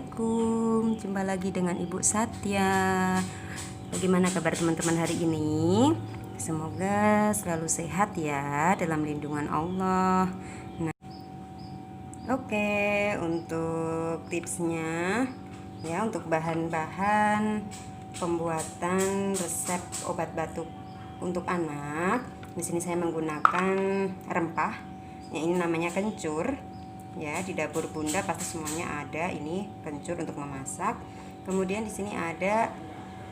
Assalamualaikum, jumpa lagi dengan Ibu Satya. Bagaimana kabar teman-teman hari ini? Semoga selalu sehat ya dalam lindungan Allah. Nah, oke, untuk tipsnya ya, untuk bahan-bahan pembuatan resep obat batuk untuk anak. Di sini saya menggunakan rempah. Ya, ini namanya kencur. Ya, di dapur Bunda pasti semuanya ada. Ini kencur untuk memasak. Kemudian di sini ada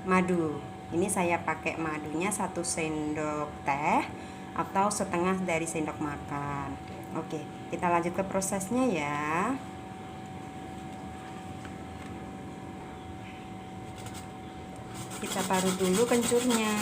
madu. Ini saya pakai madunya 1 sendok teh atau setengah dari sendok makan. Oke, kita lanjut ke prosesnya ya. Kita parut dulu kencurnya.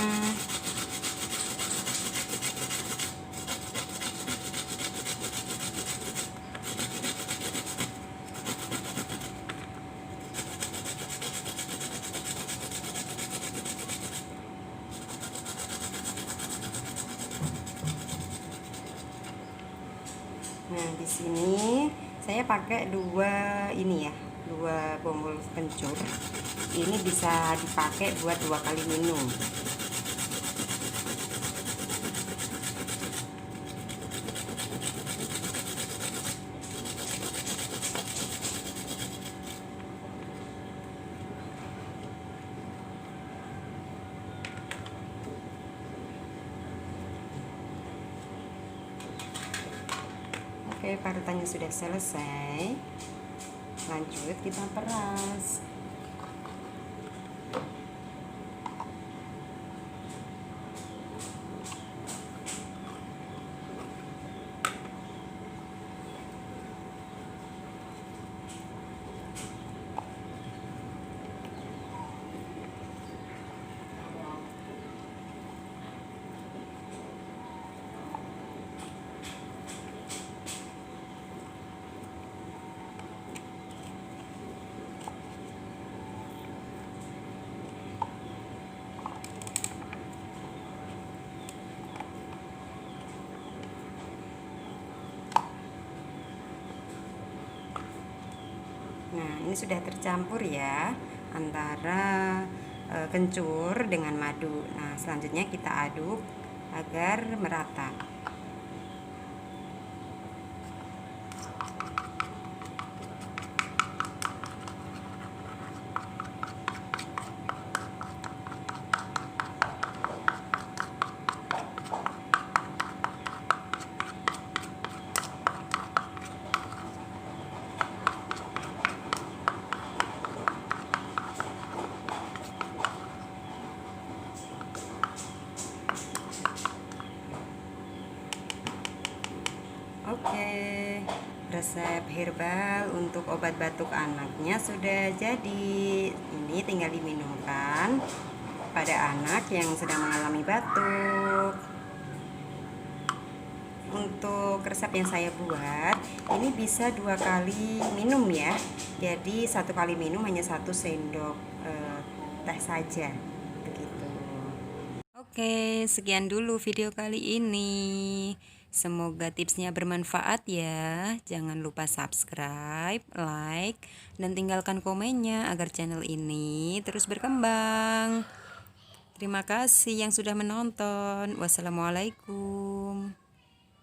Nah, di sini saya pakai dua bombol kencur. Ini bisa dipakai buat 2 kali minum. Oke, parutannya sudah selesai. Lanjut kita peras. Nah, ini sudah tercampur ya antara kencur dengan madu. Nah, selanjutnya kita aduk agar merata. Oke, resep herbal untuk obat batuk anaknya sudah jadi. Ini tinggal diminumkan pada anak yang sedang mengalami batuk. Untuk resep yang saya buat, ini bisa 2 kali minum ya. Jadi 1 kali minum hanya 1 sendok teh saja. Begitu. Oke, sekian dulu video kali ini. Semoga tipsnya bermanfaat ya. Jangan lupa subscribe, like, dan tinggalkan komennya agar channel ini terus berkembang. Terima kasih yang sudah menonton. Wassalamualaikum.